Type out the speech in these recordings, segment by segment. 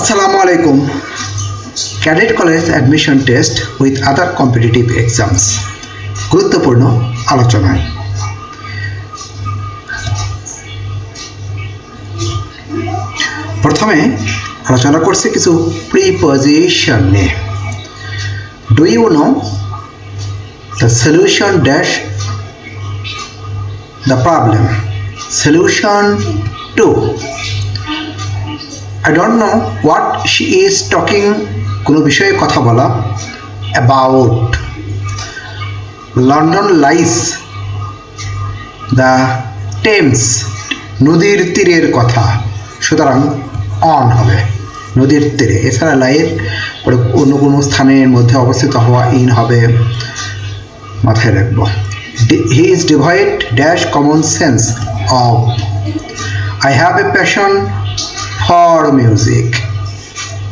Assalamu alaikum. Cadet College admission test with other competitive exams. গুরুত্বপূর্ণ আলোচনায় প্রথমে আলোচনা করছি কিছু প্রিপজিশন নিয়ে। Do you know the solution dash the problem? Solution to. I don't know what she is talking. কোনো বিষয়ে কথা বলা about. London lies the Thames. নদীর তীরের কথা, সুতরাং অন হবে নদীর তীরে। এছাড়া লাইয়ের পরে অন্য কোনো স্থানের মধ্যে অবস্থিত হওয়া ইন হবে, মাথায় রাখবো। He is devoid dash common sense of. I have a passion for music.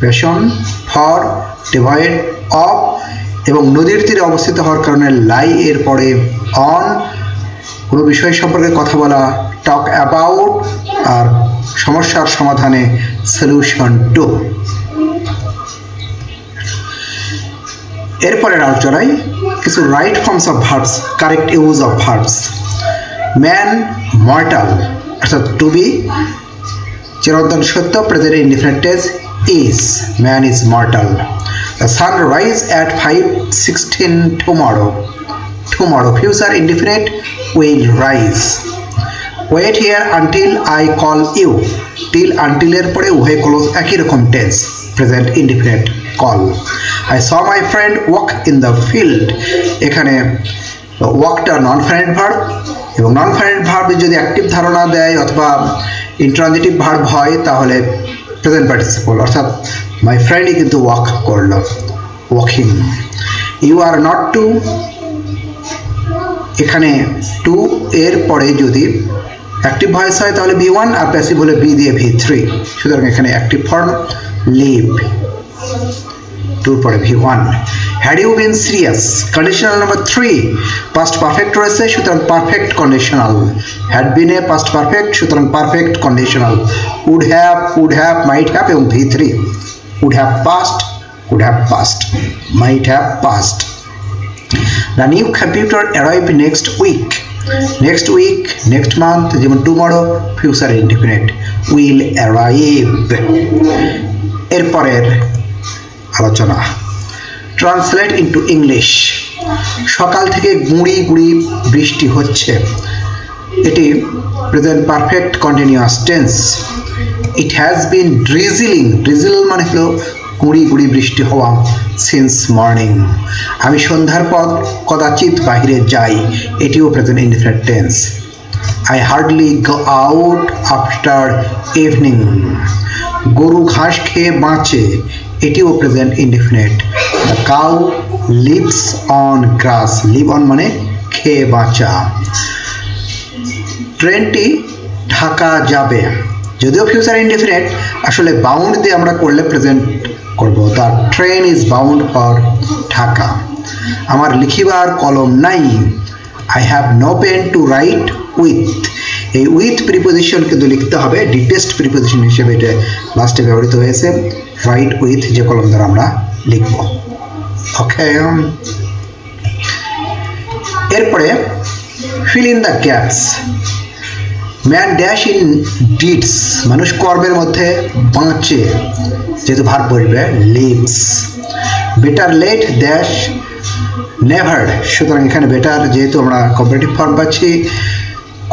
Passion for devoid of এবং নদীর তীরে অবস্থিত হওয়ার কারণে লাই এর পরে অন, কোনো বিষয় সম্পর্কে কথা বলা টক অ্যাবাউট, আর সমস্যার সমাধানে সলিউশন টু। এরপরের আলোচনায় কিছু right forms of verbs, correct use of verbs. Man mortal অর্থাৎ টু বি, চিরন্তন সত্য, present indefinite tense is. Man is mortal. The sun rise at 5:16 tomorrow. Tomorrow future indefinite will rise. Wait here until I call you. Till until এর পরে উভয় close একই রকম tense, present indefinite call. I saw my friend walk in the field. এখানে ওয়াকটা non finite verb, এবং non finite verb যদি active ধারণা দেয় অথবা ইন্ট্রানজিটিভ ভার্ব হয় তাহলে প্রেজেন্ট পার্টিসিপল, অর্থাৎ মাই ফ্রেন্ডই কিন্তু ওয়াক করলো, walking. You are not to, এখানে টু এর পরে যদি অ্যাক্টিভ ভয়েস হয় তাহলে V1, আর প্যাসিভ হলে বি দিয়ে V3, সুতরাং এখানে অ্যাক্টিভ ফর্ম লিভ, টুর পরে V1। Had you been serious, conditional number 3, past perfect রয়েছে, সুতরাং perfect conditional. Had been a past perfect, সুতরাং perfect conditional. Would have, might have এবং V3। Would have past, could have past, might have past. The new computer arrive next week. Next week, next month, যেমন tomorrow future indefinite, will arrive. এরপরের আলোচনা translate into English. সকাল থেকে গুঁড়ি গুঁড়ি বৃষ্টি হচ্ছে, এটি present perfect continuous tense. It has been drizzling, drizzle মানে হলো গুঁড়ি গুঁড়ি বৃষ্টি হওয়া, সিন্স মর্নিং। আমি সন্ধ্যার পর কদাচিৎ বাহিরে যাই, এটিও present indefinite tense. I hardly go out after evening. গরু ঘাস খেয়ে বাঁচে, এটিও present indefinite. The cow lives on grass, live on মানে খেয়ে বাঁচা। ট্রেনটি ঢাকা যাবে, যদিও ফিউচার ইনডিফিনিট, আসলে বাউন্ড দিয়ে আমরা করলে প্রেজেন্ট করব। The train is bound for Dhaka. আমার লিখিবার কলম নাই। I have no pen to write with. এই উইথ প্রিপোজিশন কিন্তু লিখতে হবে, ডিটেস্ট প্রিপোজিশন হিসেবে এটা লাস্টে ব্যবহৃত হয়েছে। রাইট উইথ যে কলম দ্বারা আমরা লিখব। ওকে, এরপরে fill in the gaps. Man dash in deeds, মানুষ কর্মের মধ্যে বাঁচে, যেহেতু ভার্ব বসবে lives. Better late dash never, সুতরাং এখানে বেটার যেহেতু আমরা কম্পারেটিভ ফর্ম পাচ্ছি,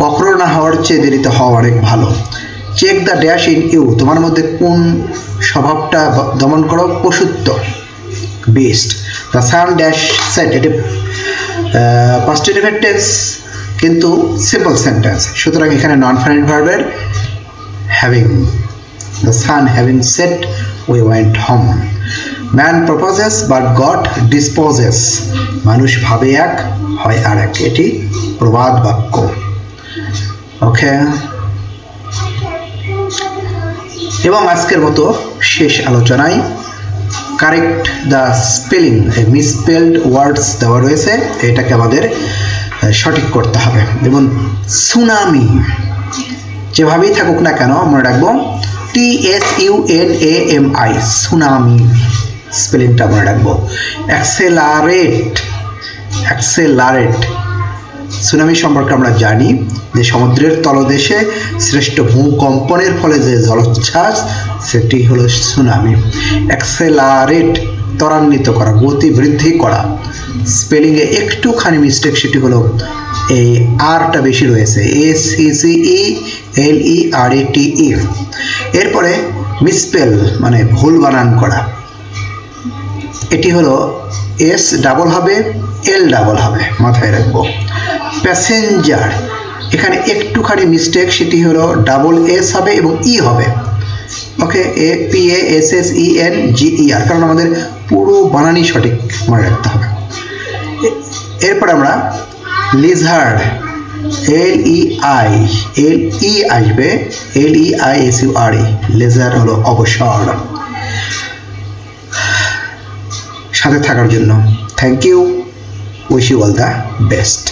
কখনো না হওয়ার চেয়ে দেরিতে হওয়া অনেক ভালো। Check the dash in you, তোমার মধ্যে কোন স্বভাবটা দমন করো, পশুত্ব, best. The sun dash set, এটি পাস্ট ইনডিফিনিট টেন্স কিন্তু সিম্পল সেন্টেন্স, সুতরাং এখানে নন ফাইনাইট ভার্বের having. The sun having set we went home. Man proposes but God disposes, মানুষ ভাবে এক হয় আর এক, এটি প্রবাদ বাক্য। ওকে, এবং আজকের মতো শেষ আলোচনায় কারেক্ট দ্য স্পেলিং, মিসস্পেলড ওয়ার্ডস দেওয়া রয়েছে, এটাকে আমাদের সঠিক করতে হবে। যেমন সুনামি, যেভাবেই থাকুক না কেন মনে রাখবো TSUNAMI, সুনামি স্পেলিংটা মনে রাখবো। অ্যাক্সেলারেট, অ্যাক্সেলারেট সুনামি সম্পর্কে আমরা জানি যে সমুদ্রের তলদেশে শ্রেষ্ঠ ভূকম্পনের ফলে যে জলোচ্ছ্বাস সেটি হলো সুনামি। অ্যাক্সেলারেট ত্বরান্বিত করা, গতি বৃদ্ধি করা। স্পেলিংয়ে একটুখানি মিস্টেক, সেটি হলো এই আরটা বেশি রয়েছে, ACCELERATE। এরপরে মিসস্পেল মানে ভুল বানান করা, এটি হলো S ডাবল হবে, L ডাবল হবে, মাথায় রাখবো। প্যাসেঞ্জার, এখানে একটুখানি মিস্টেক, সেটি হলো ডাবল S হবে এবং E হবে, ওকে, PASSENGER, কারণ আমাদের পুরো বানানই সঠিক মনে রাখতে হবে। এরপর আমরা লিজার্ড, LEI আসবে, LEISURE, লেজার হলো অবসর। সাথে থাকার জন্য thank you, wish you all the best.